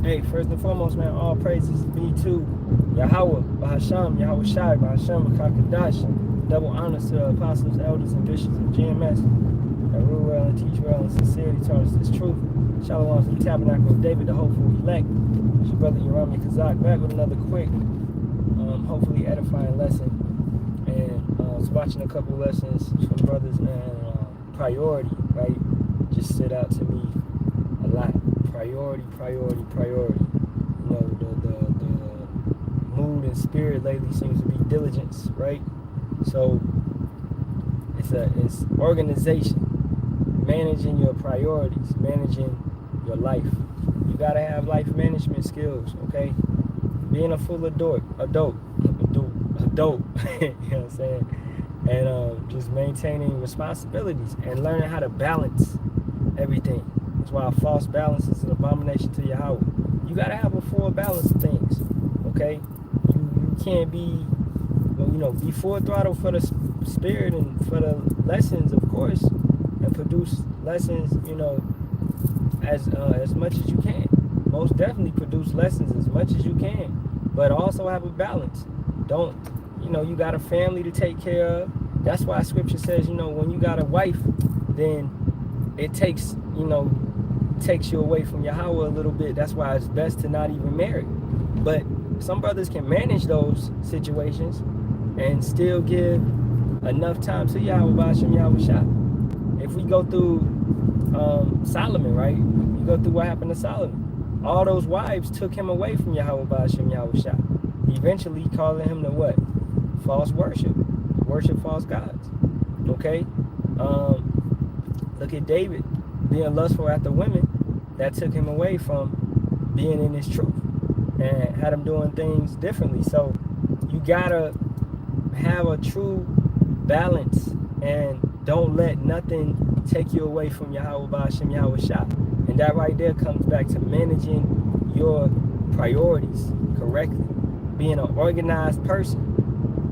Hey, first and foremost, man, all praises be to Yahawah, Bahasham, Yahawashi, Bahasham, Kakadash. Double honors to the apostles, elders, and bishops of GMS that rule well and teach well and sincerely taught us this truth. Shalawam from the Tabernacle of David, the hopeful elect. It's your brother Yahawashi Kazak back with another quick, hopefully edifying lesson. And I was watching a couple lessons from brothers, man. Priority, right? Just stood out to me a lot. Priority. You know, the mood and spirit lately seems to be diligence, right? So it's organization, managing your priorities, managing your life. You gotta have life management skills, okay? Being a full adult, you know what I'm saying? And just maintaining responsibilities and learning how to balance everything. That's why a false balance is an abomination to Yahawah. You gotta have a full balance of things, okay? You can't be, be full throttle for the spirit and for the lessons, of course, and produce lessons, as much as you can. Most definitely produce lessons as much as you can, but also have a balance. Don't, you got a family to take care of. That's why scripture says, when you got a wife, then it takes you away from Yahawah a little bit. That's why it's best to not even marry. But some brothers can manage those situations and still give enough time to Yahawah, Bahasham, Yahawashi. If we go through Solomon, right? You go through what happened to Solomon. All those wives took him away from Yahawah, Bahasham, Yahawashi. Eventually calling him to what? False worship false gods. Okay? Look at David being lustful after women. That took him away from being in his truth and had him doing things differently. So you gotta have a true balance and don't let nothing take you away from Yahawah, Bahasham, Yahawashi. And that right there comes back to managing your priorities correctly, being an organized person.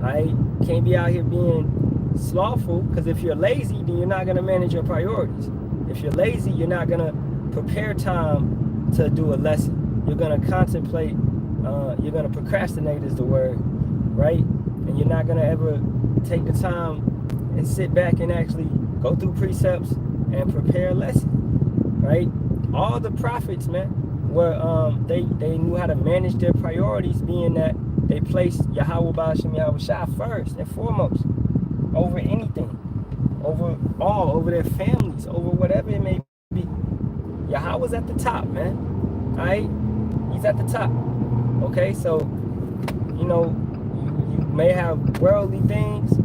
Right? Can't be out here being slothful, because if you're lazy, then you're not going to manage your priorities. If you're lazy, you're not going to prepare time to do a lesson. You're going to contemplate, you're going to procrastinate is the word, right? And you're not going to ever take the time and sit back and actually go through precepts and prepare a lesson, right? All the prophets, man, were they knew how to manage their priorities, being that they placed Yahawah, Bahasham, Yahawashi first and foremost, over anything, over their families, over whatever it may be. Yahawah's at the top, man. All right? He's at the top. Okay, so, you may have worldly things.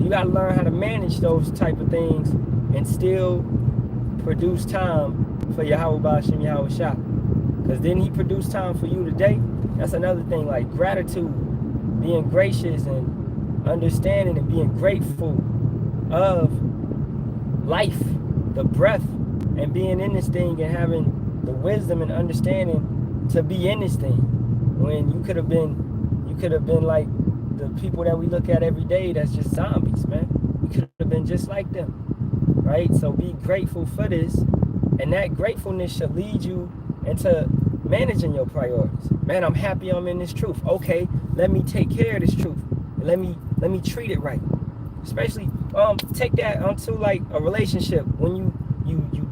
You got to learn how to manage those type of things and still produce time for Yahawah, Bahasham, Yahawashi. Because then he produced time for you today. That's another thing, like gratitude, being gracious and understanding and being grateful of life, the breath, and being in this thing and having the wisdom and understanding to be in this thing. When you could have been like the people that we look at every day that's just zombies, man. We could have been just like them, right? So be grateful for this, and that gratefulness should lead you into managing your priorities. Man, I'm happy I'm in this truth. Okay, let me take care of this truth. Let me treat it right. Especially take that onto like a relationship when you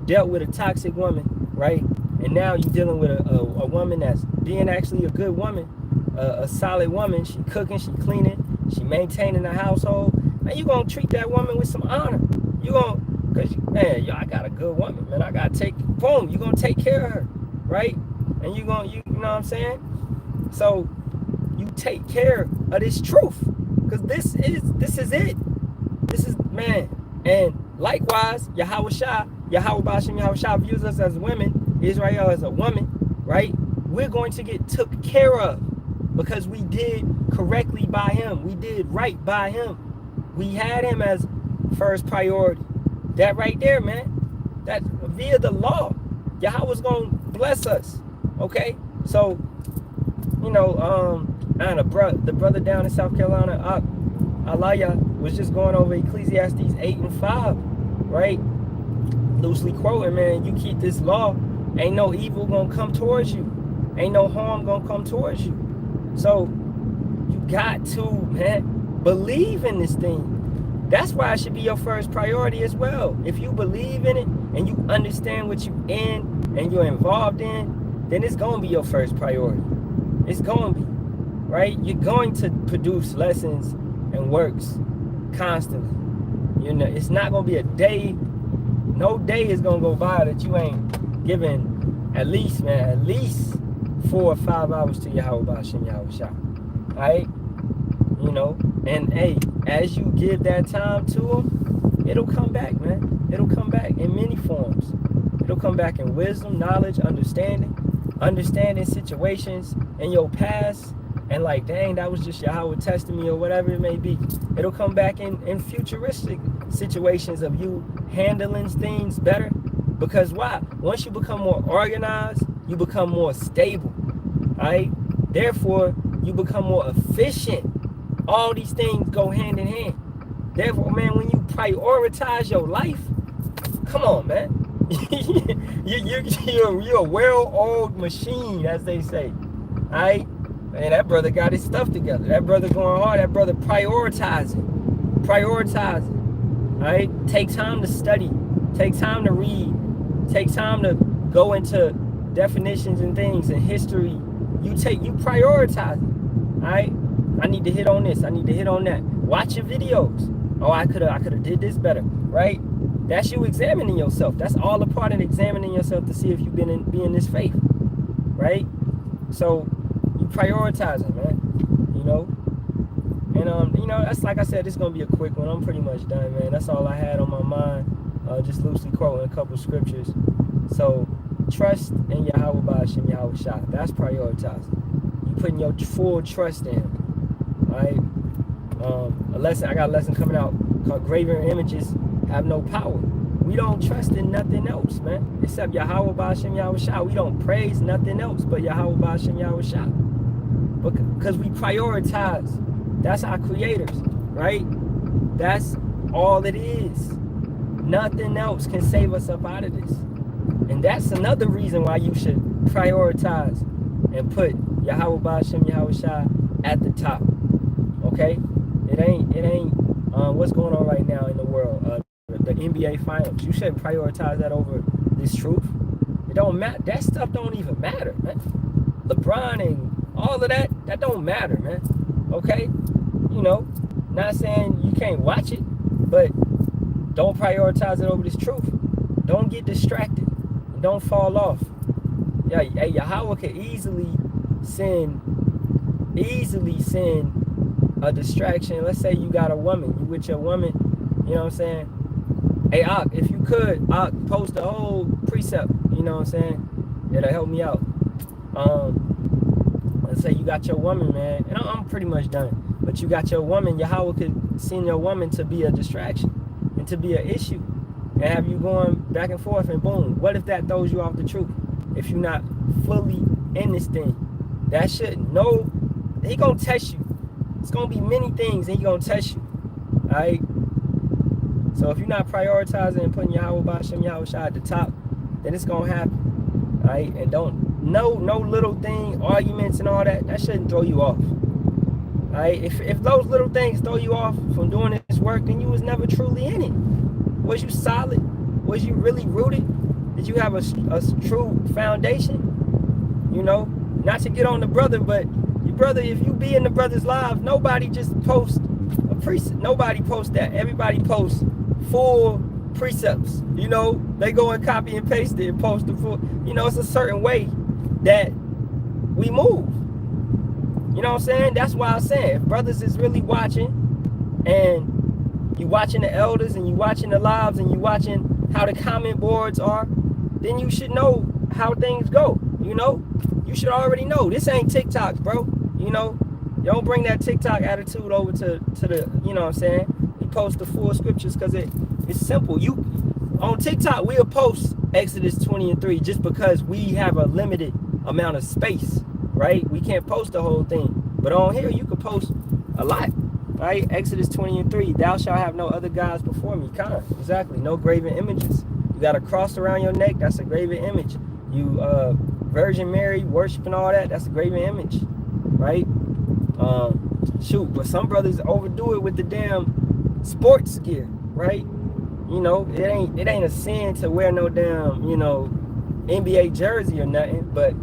dealt with a toxic woman, right? And now you're dealing with a woman that's being actually a good woman, a solid woman. She cooking, she cleaning, she maintaining the household. Man, you gonna treat that woman with some honor. You gonna, cause man, yo, I got a good woman, man. I gotta you gonna take care of her, right? And you know what I'm saying? So you take care of this truth, because this is it. This is, man. And likewise, Yahawah, Bahasham, Yahawashi views us as women, Israel as a woman, right? We're going to get took care of because we did correctly by him. We did right by him. We had him as first priority. That right there, man. That via the law, Yahawah's gonna bless us. Okay, so the brother down in South Carolina, Halalyam, was just going over Ecclesiastes 8 and 5, right? Loosely quoting, man, you keep this law, ain't no evil gonna come towards you. ain't no harm gonna come towards you. So you got to, man, believe in this thing. That's why it should be your first priority as well. If you believe in it and you understand what you in and you're involved in, then it's gonna be your first priority. It's gonna be, right? You're going to produce lessons and works constantly. You know, it's not gonna be a day, no day is gonna go by that you ain't giving at least 4 or 5 hours to Yahawah Bahasham Yahawashi. Right? You know, and hey, as you give that time to him, it'll come back, man. It'll come back in many forms. It'll come back in wisdom, knowledge, understanding situations in your past, and like, dang, that was just Yahawah testing me or whatever it may be. It'll come back in futuristic situations of you handling things better. Because why? Once you become more organized, you become more stable, right? Therefore, you become more efficient. All these things go hand in hand. Therefore, man, when you prioritize your life, come on, man. you're a well-oiled machine, as they say. All right? Man, that brother got his stuff together. That brother going hard. That brother prioritizing. All right? Take time to study. Take time to read. Take time to go into definitions and things and history. You prioritize it. All right? I need to hit on this. I need to hit on that. Watch your videos. Oh, I could have did this better, right? That's you examining yourself. That's all a part of examining yourself to see if you've been in this faith, right? So you prioritizing, man. You know, and you know, that's like I said. It's gonna be a quick one. I'm pretty much done, man. That's all I had on my mind. Just loosely quoting a couple scriptures. So trust in Yahawah Bahasham Yahawashi. That's prioritizing. You putting your full trust in him. Right? I got a lesson coming out called Graven Images Have No Power. We don't trust in nothing else, man, except Yahawah Bahasham Yahawashi. We don't praise nothing else but Yahawah Bahasham Yahawashi. Because we prioritize. That's our creators, right? That's all it is. Nothing else can save us up out of this. And that's another reason why you should prioritize and put Yahawah Bahasham Yahawashi at the top. Okay, it ain't what's going on right now in the world. The NBA Finals. You shouldn't prioritize that over this truth. It don't matter. That stuff don't even matter, man. LeBron and all of that don't matter, man. Okay, you know, not saying you can't watch it, but don't prioritize it over this truth. Don't get distracted. Don't fall off. Yeah, hey, Yahawah could easily send a distraction. Let's say you got a woman, you with your woman, you know what I'm saying? Hey, Ak, if you could, Ak, post the whole precept, you know what I'm saying? It'll help me out. Let's say you got your woman, man, and I'm pretty much done, but you got your woman. Yahawah could send your woman to be a distraction and to be an issue and have you going back and forth, and boom, what if that throws you off the truth? If you're not fully in this thing, that shouldn't. No, he gonna test you. It's gonna be many things and he gonna test you. Alright? So if you're not prioritizing and putting Yahawah Bahasham Yahawashi at the top, then it's gonna happen. Alright? And no little thing, arguments and all that shouldn't throw you off. Alright? If those little things throw you off from doing this work, then you was never truly in it. Was you solid? Was you really rooted? Did you have a true foundation? You know, not to get on the brother, but your brother, if you be in the brother's live, nobody just posts a precept. Nobody posts that. Everybody posts full precepts. You know, they go and copy and paste it and post the full. You know, it's a certain way that we move. You know what I'm saying? That's why I'm saying, if brothers is really watching, and you watching the elders, and you watching the lives, and you watching how the comment boards are, then you should know how things go. You know, you should already know. This ain't TikTok, bro. You know, you don't bring that TikTok attitude over to the, you know what I'm saying? You post the full scriptures because it's simple. You on TikTok, we'll post Exodus 20:3 just because we have a limited amount of space, right? We can't post the whole thing. But on here, you can post a lot, right? Exodus 20:3, thou shalt have no other gods before me. Exactly, no graven images. You got a cross around your neck, that's a graven image. You Virgin Mary worshiping all that, that's a graven image, right? Shoot, but some brothers overdo it with the damn sports gear, right? You know, it ain't a sin to wear no damn, you know, NBA jersey or nothing, but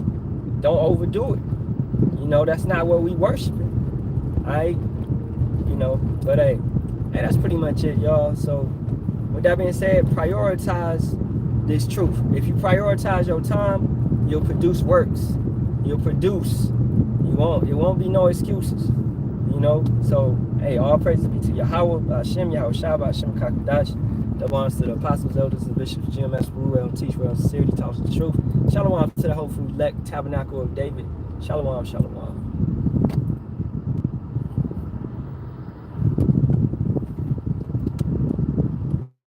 don't overdo it. You know, that's not what we worshiping. Alright? You know, but hey, that's pretty much it, y'all. So with that being said, prioritize this truth. If you prioritize your time, you'll produce works. You'll produce. It won't be no excuses. You know? So hey, all praises be to Yahawah, Bahasham, Yahawashi, Bahasham, Kakadash. That belongs to the apostles, elders, and bishops, GMS, rule well, teach well, sincerity, talks the truth. Shalawam to the whole food elect, tabernacle of David. Shalawam, shalawam.